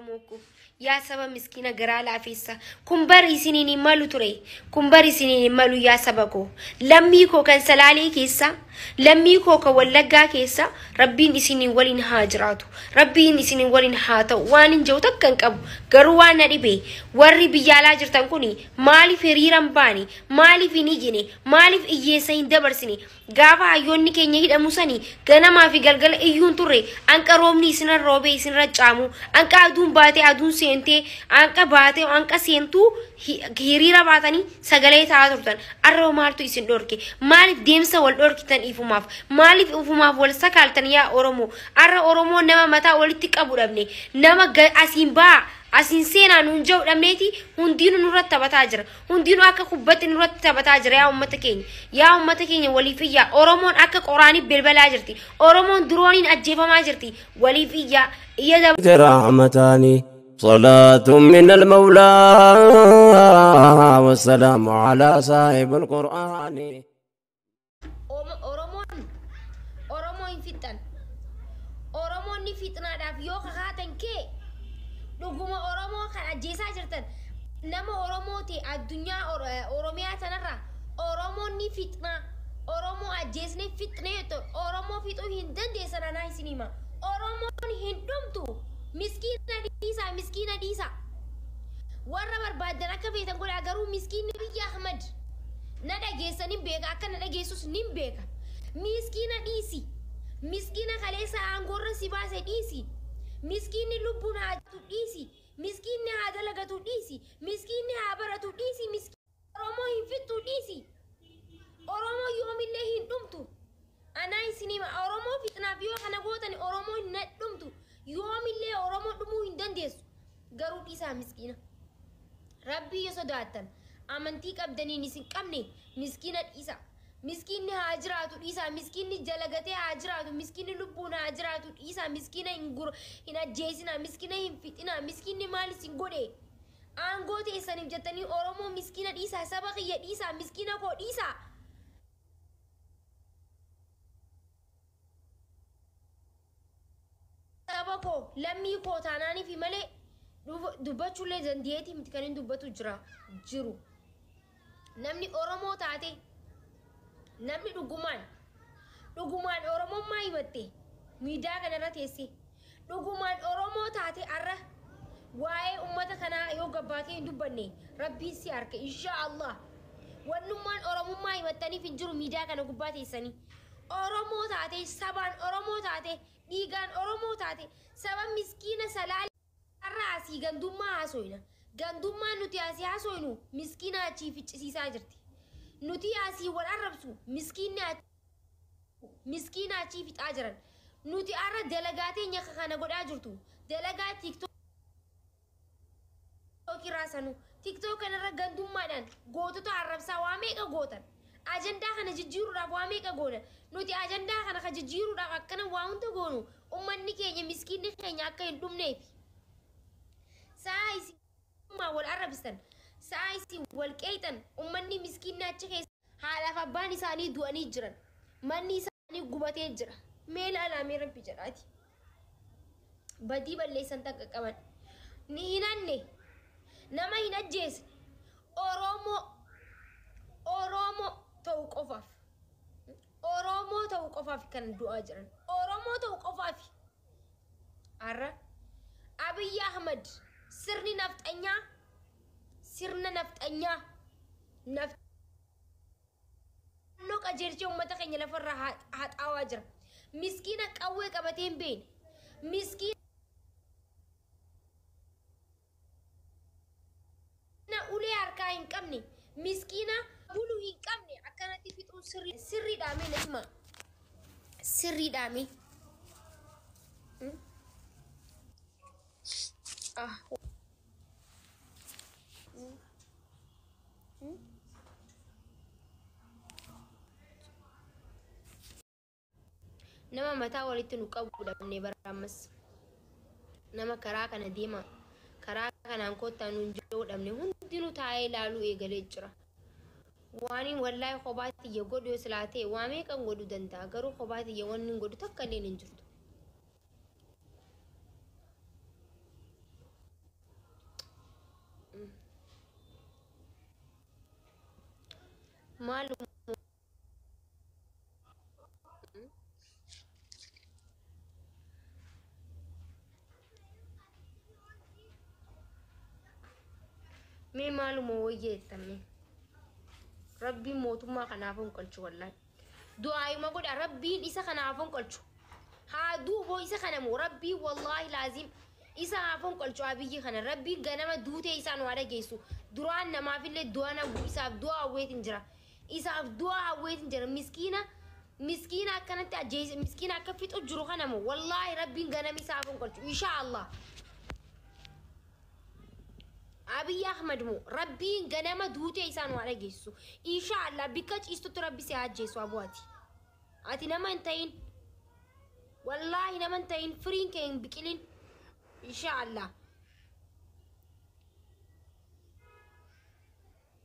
Oromooko yaa saba miskiina garaa laafessa kun bari isiniin malu ture kun bari isiniin malu yaa saba ko lammii koo kan salaalee keessa lammii koo kan wallaggaa keessa rabbiin isiniin waliin haa jiraatu rabbiin isiniin waliin haa ta'u waan hin jiru takkan qabu garuu waan na dhibe warri biyyaalaa jirtan kuni maaliif hiriiran baani maaliif hin ijine maaliif iyyeessa hin dabarsine gaafa hayyoonni keenya hidhamu sanii ganamaa fi galgala iyyuun turre anqa roobni isinirra roobee isinirra caamu anqa aduun baatee aduun seentee anqa baatee anqa seentuu hiriira baatanii sagalee ta'aa turtan arroo maaltu isin dhorke maaliif deemsa wal dhorkitan maaliif ifumaaf wal sakaaltan yaa Oromoo arra Oromoo nama mataa walitti qabu dhabne nama asiin baa asin seenaa nuun jiru dhabneeti hundiinu nurratti taphataa jira hundiinu akka kubbatti nurratti taphataa jira yaa ummata keenya waliif iyyaa Oromoon akka qoraanii belbalaa jirti Oromoon durooniin ajjeefamaa jirti waliif iyyaa رحمتاني صلاة من المولى والسلام على صاحب القرآن Oromoon ni fitnaadhaaf yoo kakaatan kee dhuguma Oromoo kan ajjeesaa jirtan nama Oromoo ta'e addunyaa Oromiyaa tanarra Oromoon ni fitnaa Oromoo ajjeesnee fitnee Oromoo fixuu hin dandeessan anaa isin hima Oromoon hin dhumtu miskiina dhiisa warra barbaadan akka beekan godhaa garuu miskiinni biyya Ahmad na dhageessanin beeka akka na dhageessus nin beeka miskiina dhiisi miskiina kaleessa aangorra si baase dhiisi miskiinni lubbuun haa dhiisi miskiinni haa dalagatu dhiisi miskiinni haa baratu dhiisi Oromoo hin fixxu dhiisi Oromoo yoomillee hin dhumtu anaa isinima Oromoo fitnaaf yoo kana gootan Oromoo hin dhumtu yoomillee Oromoo dhumuu hin dandeessu garuu dhiisaa miskiina Rabbii yoo sodaattan amantii qabdaniin isin qabne miskiina dhiisa miskiinni haa jiraatu dhiisa miskiinni jalagatee haa jiraatu miskiinni lubbuun haa jiraatu dhiisa miskiina hin ajjeesina miskiina hin fixina miskiinni maal isin godhe aangoo teessaniif jettanii Oromoo miskiina dhiisa saba kiyya dhiisa miskiina koo dhiisa saba koo lammii koo taanaaniif malee dubbachuullee dandeetii miti kan hin dubbatu jiru namni Oromoo taate namni dhugumaan Oromummaa himatte miidiyaa kanarra teesse dhugumaan Oromoo taate arra waa'ee ummata kanaa yoo gabbaatee hin dubbanne rabbiin si harka inshaallah wannummaan Oromummaa himattaniif hin jiru miidiyaa kana gubbaa teessanii Oromoo taate sabaan Oromoo taate dhiigaan Oromoo taate saba miskiina salaalee arra asii gandummaa haasoyna gandummaa nuti asii haasoynu miskiina achii ficcisiisaa jirti nuti asii wal arrabsu miskiina achii fixaa jiran nuti arra dalagaatee nyaka kana godhaa jirtu dalagaa TikTok irraasanu TikTok kanarra gandummaadhaan gootota arrabsaa waa meeqa gootan ajandaa kana jijjiiruudhaaf waa meeqa goonan nuti ajandaa kana ka jijjiiruudhaaf akkana waa hunda goonu ummanni keenya miskiinni keenya akka hin dhumneef saa isin wal arrabsan saa isin wal qeexan ummanni miskiinni achi keessa haadhaaf abbaan isaanii du'anii jiran manni isaanii gubatee jira meel alaamee rabbi jedhaati badii balleessan takka qaban ni hinanne nama hin ajjeesne Oromoo ta'uu qofaaf kan du'aa jiran Oromoo ta'uu qofaaf arra Abiy Ahmad sirna nafxanyaa no qajeelchee ummata keenya lafarraa haxaawaa jira miskiina qawwee qabatee hin beekne miskiina ulee harkaa hin qabne miskiina buluu hin qabne akkanatti fixuun sirriidhaamee nama sirriidhaamee nama mataa walitti nu qabu dhabnee baraammas nama karaa kana deema karaa kanaan kottaa nuun jedhuu dhabne hundinuu taa'ee ilaaluu eegalee jira waaniin wallaahi kophaatti iyya godhu yoo silaatee waa meeqan godhu danda'a garuu kophaatti iyya wanni godhu takka illee hin jirtu مالو مي مالو مويه تمي ربي موتو ما خنافون قلچو والله دعاي ما قد ربي إسا خنافون قلچو هادو بو إسا خنمو ربي والله لازم إسا خنافون قلچو أبي خنا ربي غنما دوتي إسا نوارا جيسو دران نما في اللي دوانا بو إسا دعا ويت انجرا إسا دعا ويت انجرا مسكينة كانت أجيس مسكينة كفيت أجرو خنمو والله ربي غنما إسا خنافون قلچو إن شاء الله أبي أحمد مو ربي غنما دوتي إنسان وارا جيسو إن شاء الله بكتش إستو ربي سياد جيسو أبواتي أتي نما انتين والله نما انتين فرين كين بكلين إن شاء الله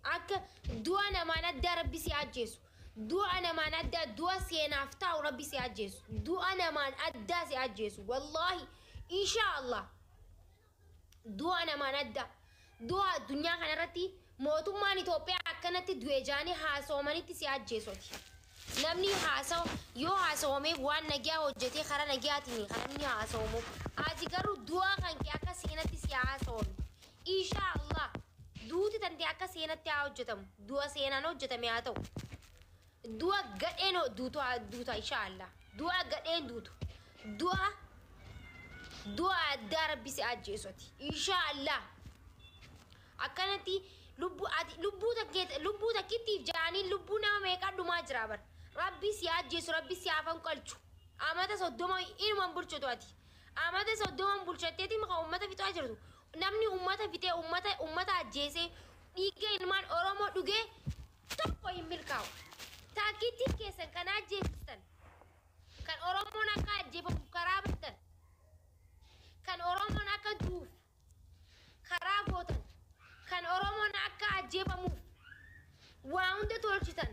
أك دوا نما ندى ربي سياد جيسو دوا نما ندى دوا سينافتا وربي سياد جيسو دوا نما ندى سياد جيسو والله إن شاء الله دوا نما ندى دعاء الدنيا خنرتي موتو ماني توبي أكنتي دويجاني حاسوماني تسياد جيسوتي نمني حاسو يو حاسومي وان نجيا وجتي خرا نجياتني خرني حاسومو أذكروا دعاء خان كي أكا سينة تسيا حاسوم إن شاء الله دوتي تنتي أكا سينة تيا وجتم دعاء سينة نو جتم ياتو دعاء قدينو دوتو إن شاء الله دعاء قدين دوتو دعاء دار بسياد جيسوتي إن شاء الله أكنتي لبو تكتيف جاني لبو نما ميكا دوما جرابر ربي سياد جيسو ربي سيافن قلچو آمادا صدوما إلمان بلچو تواتي آمادا صدوما بلچو تيتي مخا أمتا فيتو أجردو نمني أمتا فيتي أمتا أجيسي إيجا إلمان أورومو دوغي تقو يملكاو تاكيتي كيسن كان أجيسن كان أورومو ناكا أجيبا مكرابتن كان أورومو ناكا دوف خرابوتن kan Oromoon akka ajjeefamuuf waa hunda tolchitan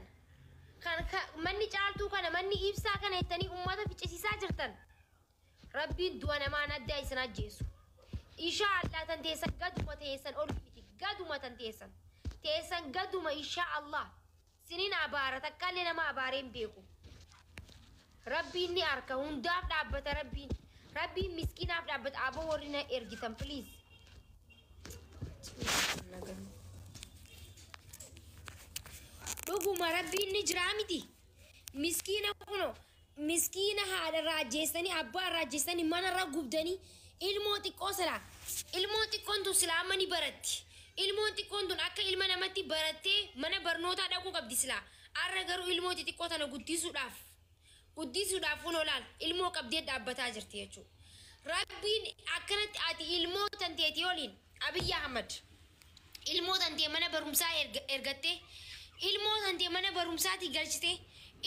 kan manni caaltuu kana manni ibsaa kana jettanii ummata ficcisiisaa jirtan rabbiin du'a namaa adda isin ajjeesu inshaallah tan teessan gaduma teessan ol fiti gaduma tan teessan gaduma inshaallah sinin abaara takkaalee nama abaareen beeku rabbiin ni arka hundaaf dhaabbata rabbiin miskiinaaf dhaabbata aboo warri na ergitan please dhuguma rabbiin ni jira miti miskiina kuno miskiina haadha raajjeessanii abbaa raajjeessanii mana irra gubdanii ilmoo xiqqoo silaa ilmoo xiqqoon tun silaa ni baratti ilmoo xiqqoon tun akka ilma namatti barattee mana barnootaa dhaquu qabdi silaa arra garuu ilmoo xiqqoo tana guddisuudhaaf kun olaal ilmoo qabdee dhaabbataa jirti jechuudha rabbiin akkanatti ati ilmoo tanteetii oliin Abiyyi Ahmad ilmoo tantee mana barumsaa ergattee ilmoo tantee mana barumsaati galchite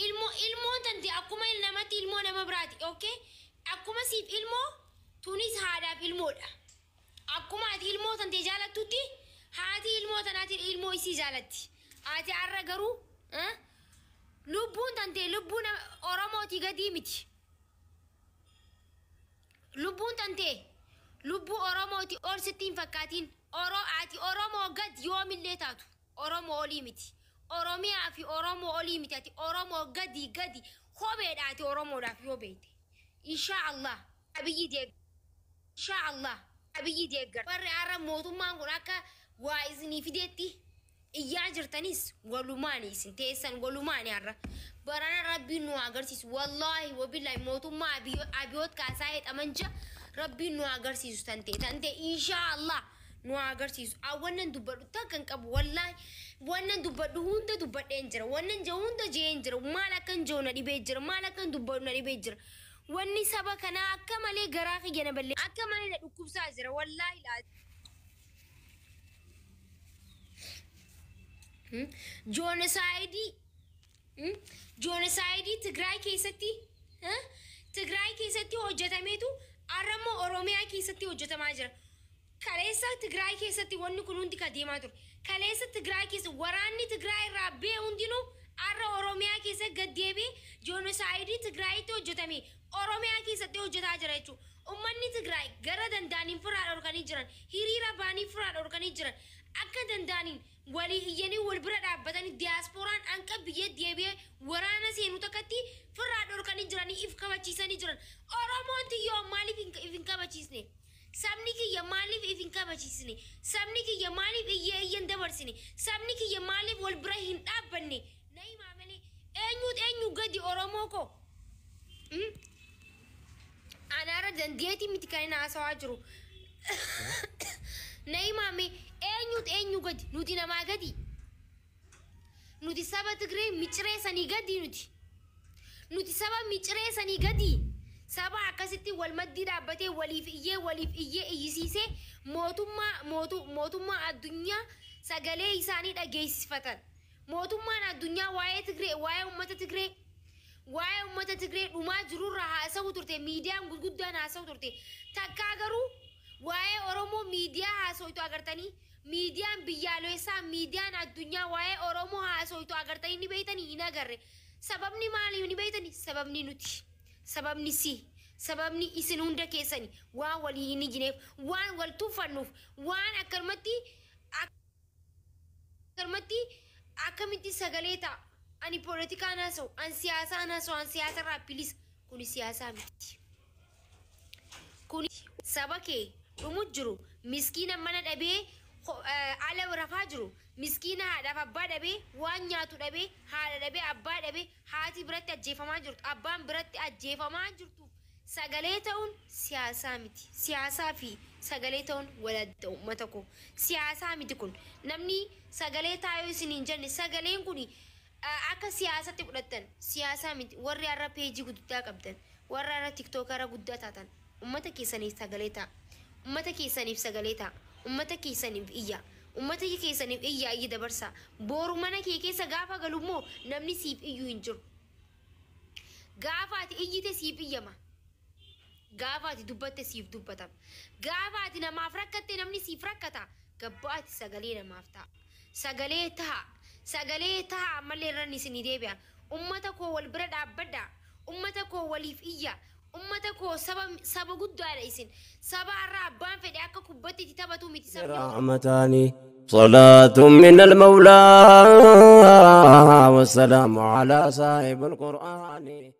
ilmoo tantee akkuma namatti ilmoo nama biraati okay akkuma siif ilmoo tunis haadhaaf ilmoodha akkuma ati ilmoo tantee jaalattutti haati ilmoo tanaati ilmoo isii jaalatti ati arra garuu lubbuun tantee lubbuun Oromooti gadi miti lubbuun tantee lubbuu Oromooti ol sittiin fakkaatiin ati Oromoo gad yoomillee taatu Oromoo olii miti Oromiyaa fi Oromoo olii miti ati Oromoo gadi kopheedha ati Oromoodhaaf yoo beekte inshaallah abiyyi deeggar warri arra mootummaan kun akka waa isinii fideetti iyyaa jirtanis walumaani isin teessan walumaani arra barana rabbiin nu agarsiisu wallahi wabillahi mootummaa abiyoot kaasaa heexamanja rabbiin nu agarsiisu tante inshaallah nu agarsiisu awwannan dubbadhu takkan qabu wallahi wannan dubbadhu hunda dubbadheen jira wannan je hunda jeen jira maal akkan joona dhibee jira maal akkan dubbadhu na dhibee jira wanni saba kana akka malee garaa kiyya na balle akka malee na dhukkubsaa jira wallahi laa Genocide Tigray keessatti hojjetameetu arramoo Oromiyaa keessatti hojjetamaa jira. Kaleessa Tigray keessatti wanni kun hundi kadeemaa ture. Kaleessa Tigray keessa waraanni Tigray irraa bee hundinuu arra Oromiyaa keessa gaddeebee genocide Tigrayitti hojjetame Oromiyaa keessatti hojjetaa jira jechuudha. Uummanni Tigray gara danda'aniin furaa dhorkanii jiran, hiriira baanii furaa dhorkanii jiran, akka danda'aniin ولي إياني والبرد عبداني دياسبوران أنك بيد ديابيه ورانا سينو تكتي فراد أوركاني جراني إف كابتشيساني جران أرامونتي يوم مالي إفين كابتشيسني سامنيكي يا مالي إفين كابتشيسني سامنيكي يا مالي إيان دبرسني سامنيكي يا مالي والبراهين أبني ناي مامني أنيو قدي أراموكو أنا ردن ديتي متكاين عسوا عجرو ناي مامي أنيو قدي نودي نما قدي نودي سبا تقري ميچري سني قدي نودي سبا ميچري سني قدي سبا عكستي والمدي دابتي وليف إيه إيسيسي موتوما الدنيا سغالي إساني دا جيس فتن موتوما الدنيا واي تقري واي أمتا تقري وما جرور رها أساو ترتي ميديا مقودان أساو ترتي تاكاغرو واي أورومو ميديا هاسويتو أغرتاني ميديا بيالو إسا ميديا الدنيا واي أورومو هاسويتو أغرتاني نبيتاني إنا غري سببني مالي نبيتاني سببني نوتي سببني سي سببني إسن هندا كيساني وان ولي إني جنيف وان والتوفنوف وان أكرمتي سغاليتا أني بوليتيكا ناسو أن سياسة رابيليس كوني سياسة ميتي كوني سبكي رمجرو مسكينة من الأبي على ورفاجرو مسكينة هذا فباد أبي وانياتو أبي هذا أبي أباد أبي هاتي برت أجيفا ما جرت أبان برت أجيفا ما جرتو سغاليتاون سياسة ميتي سياسة في سغاليتاون ولد أمتكو سياسة ميتي كون نمني سغاليتا يوسنين جنة سغالين كوني أكا سياسة تقولتن سياسة ميتي ورّي أرى بيجي قدوتا قبدن ورّي أرى تيك توك أرى قدوتا تن أمتا كيساني سغاليتا أمتا كيساني سغاليتا أمتا كيساني إيا أمتا كيساني إيا إيا دبرسا بورو مانا كيسا غافا غلومو نمني سيب إيو إنجر غافا تي إيي تسيب إيا ما غافا تي دبت تسيب دبتا غافا تي نماف ركتا نمني سيب ركتا غبات سغالي نمافتا سغاليتا عمالي راني سني ديبيا أمتكو والبرد عبدا أمتكو وليف إيا أمتكو سبا قد عليسن سبا الرابان في دعاك كبتي تتبتو ميتي رحمتاني صلاة من المولى والسلام على صاحب القرآن